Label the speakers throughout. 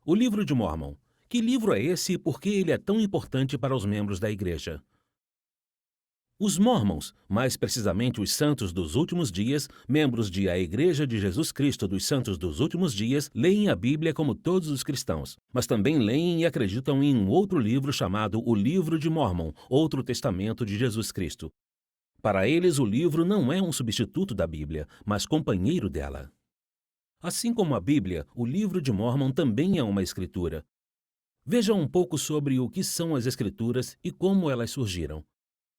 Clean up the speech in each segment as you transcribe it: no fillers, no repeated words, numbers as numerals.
Speaker 1: O Livro de Mórmon. Que livro é esse e por que ele é tão importante para os membros da Igreja? Os Mormons, mais precisamente os Santos dos Últimos Dias, membros de A Igreja de Jesus Cristo dos Santos dos Últimos Dias, leem a Bíblia como todos os cristãos, mas também leem e acreditam em um outro livro chamado o Livro de Mórmon, outro testamento de Jesus Cristo. Para eles, o livro não é um substituto da Bíblia, mas companheiro dela. Assim como a Bíblia, o Livro de Mórmon também é uma escritura. Veja um pouco sobre o que são as Escrituras e como elas surgiram.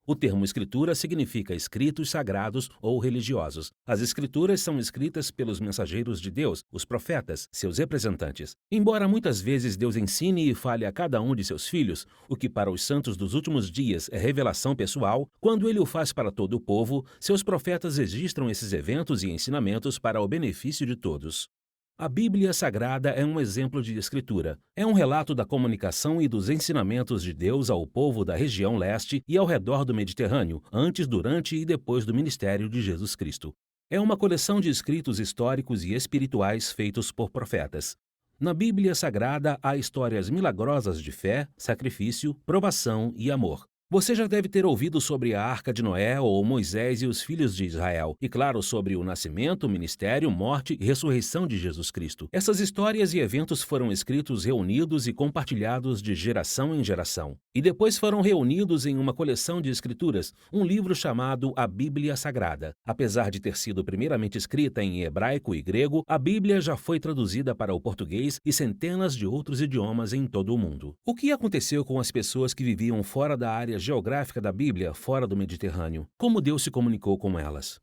Speaker 1: O termo escritura significa escritos sagrados ou religiosos. As escrituras são escritas pelos mensageiros de Deus, os profetas, seus representantes. Embora muitas vezes Deus ensine e fale a cada um de seus filhos, o que para os santos dos últimos dias é revelação pessoal, quando ele o faz para todo o povo, seus profetas registram esses eventos e ensinamentos para o benefício de todos. A Bíblia Sagrada é um exemplo de escritura. É um relato da comunicação e dos ensinamentos de Deus ao povo da região leste e ao redor do Mediterrâneo, antes, durante e depois do ministério de Jesus Cristo. É uma coleção de escritos históricos e espirituais feitos por profetas. Na Bíblia Sagrada há histórias milagrosas de fé, sacrifício, provação e amor. Você já deve ter ouvido sobre a Arca de Noé ou Moisés e os filhos de Israel, e claro, sobre o nascimento, ministério, morte e ressurreição de Jesus Cristo. Essas histórias e eventos foram escritos, reunidos e compartilhados de geração em geração. E depois foram reunidos em uma coleção de escrituras, um livro chamado a Bíblia Sagrada. Apesar de ter sido primeiramente escrita em hebraico e grego, a Bíblia já foi traduzida para o português e centenas de outros idiomas em todo o mundo. O que aconteceu com as pessoas que viviam fora da área geográfica da Bíblia, fora do Mediterrâneo? Como Deus se comunicou com elas?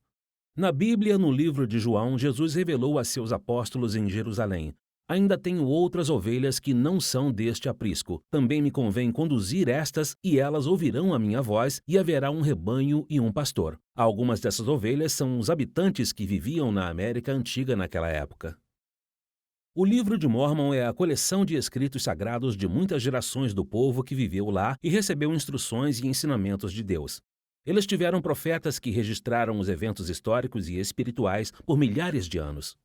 Speaker 1: Na Bíblia, no livro de João, Jesus revelou a seus apóstolos em Jerusalém: ainda tenho outras ovelhas que não são deste aprisco. Também me convém conduzir estas, e elas ouvirão a minha voz, e haverá um rebanho e um pastor. Algumas dessas ovelhas são os habitantes que viviam na América Antiga naquela época. O Livro de Mórmon é a coleção de escritos sagrados de muitas gerações do povo que viveu lá e recebeu instruções e ensinamentos de Deus. Eles tiveram profetas que registraram os eventos históricos e espirituais por milhares de anos.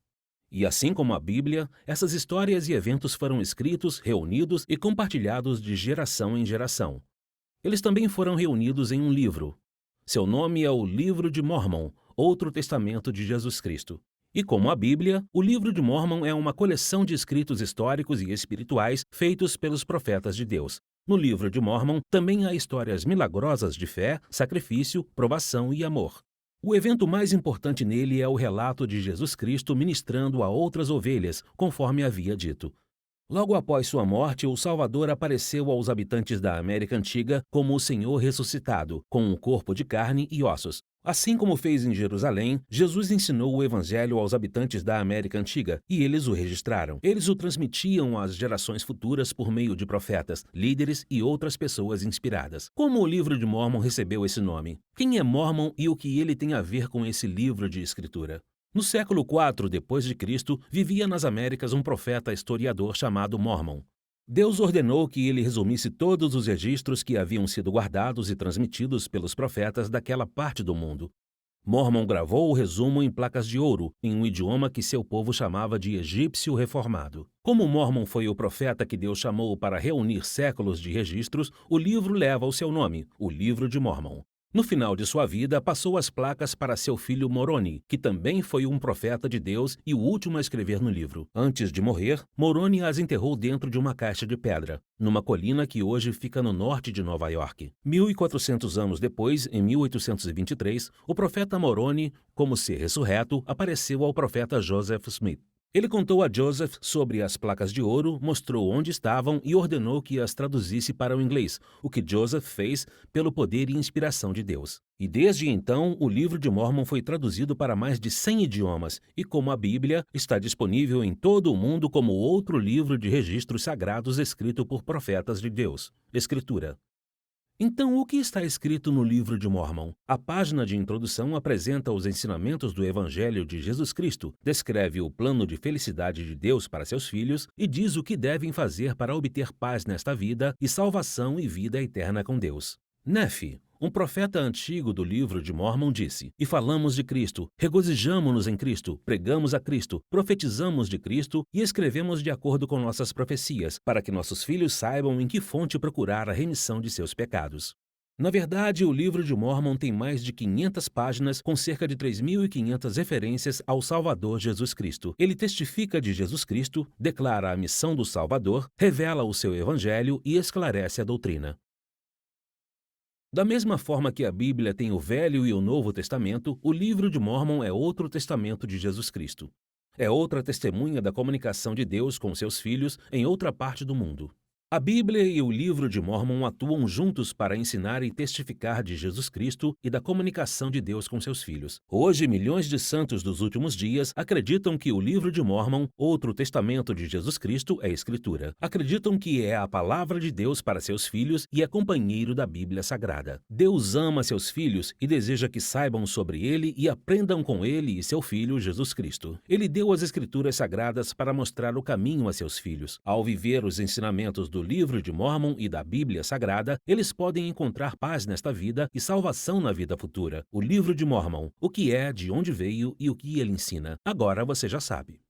Speaker 1: E assim como a Bíblia, essas histórias e eventos foram escritos, reunidos e compartilhados de geração em geração. Eles também foram reunidos em um livro. Seu nome é o Livro de Mórmon, outro testamento de Jesus Cristo. E como a Bíblia, o Livro de Mórmon é uma coleção de escritos históricos e espirituais feitos pelos profetas de Deus. No Livro de Mórmon também há histórias milagrosas de fé, sacrifício, provação e amor. O evento mais importante nele é o relato de Jesus Cristo ministrando a outras ovelhas, conforme havia dito. Logo após sua morte, o Salvador apareceu aos habitantes da América Antiga como o Senhor ressuscitado, com um corpo de carne e ossos. Assim como fez em Jerusalém, Jesus ensinou o Evangelho aos habitantes da América Antiga, e eles o registraram. Eles o transmitiam às gerações futuras por meio de profetas, líderes e outras pessoas inspiradas. Como o Livro de Mórmon recebeu esse nome? Quem é Mórmon e o que ele tem a ver com esse livro de escritura? No século IV depois de Cristo, vivia nas Américas um profeta historiador chamado Mórmon. Deus ordenou que ele resumisse todos os registros que haviam sido guardados e transmitidos pelos profetas daquela parte do mundo. Mórmon gravou o resumo em placas de ouro, em um idioma que seu povo chamava de egípcio reformado. Como Mórmon foi o profeta que Deus chamou para reunir séculos de registros, o livro leva o seu nome, o Livro de Mórmon. No final de sua vida, passou as placas para seu filho Moroni, que também foi um profeta de Deus e o último a escrever no livro. Antes de morrer, Moroni as enterrou dentro de uma caixa de pedra, numa colina que hoje fica no norte de Nova York. 1400 anos depois, em 1823, o profeta Moroni, como ser ressurreto, apareceu ao profeta Joseph Smith. Ele contou a Joseph sobre as placas de ouro, mostrou onde estavam e ordenou que as traduzisse para o inglês, o que Joseph fez pelo poder e inspiração de Deus. E desde então, o Livro de Mórmon foi traduzido para mais de 100 idiomas e, como a Bíblia, está disponível em todo o mundo como outro livro de registros sagrados escrito por profetas de Deus. Escritura. Então, o que está escrito no Livro de Mórmon? A página de introdução apresenta os ensinamentos do Evangelho de Jesus Cristo, descreve o plano de felicidade de Deus para seus filhos e diz o que devem fazer para obter paz nesta vida e salvação e vida eterna com Deus. Nefe, Um profeta antigo do livro de Mórmon disse: "E falamos de Cristo, regozijamo-nos em Cristo, pregamos a Cristo, profetizamos de Cristo e escrevemos de acordo com nossas profecias, para que nossos filhos saibam em que fonte procurar a remissão de seus pecados." Na verdade, o livro de Mórmon tem mais de 500 páginas com cerca de 3.500 referências ao Salvador Jesus Cristo. Ele testifica de Jesus Cristo, declara a missão do Salvador, revela o seu evangelho e esclarece a doutrina. Da mesma forma que a Bíblia tem o Velho e o Novo Testamento, o livro de Mórmon é outro testamento de Jesus Cristo. É outra testemunha da comunicação de Deus com seus filhos em outra parte do mundo. A Bíblia e o livro de Mórmon atuam juntos para ensinar e testificar de Jesus Cristo e da comunicação de Deus com seus filhos. Hoje, milhões de santos dos últimos dias acreditam que o livro de Mórmon, outro testamento de Jesus Cristo, é Escritura. Acreditam que é a palavra de Deus para seus filhos e é companheiro da Bíblia Sagrada. Deus ama seus filhos e deseja que saibam sobre ele e aprendam com ele e seu filho Jesus Cristo. Ele deu as Escrituras Sagradas para mostrar o caminho a seus filhos. Ao viver os ensinamentos do livro de Mórmon e da Bíblia Sagrada, eles podem encontrar paz nesta vida e salvação na vida futura. O livro de Mórmon, o que é, de onde veio e o que ele ensina. Agora você já sabe.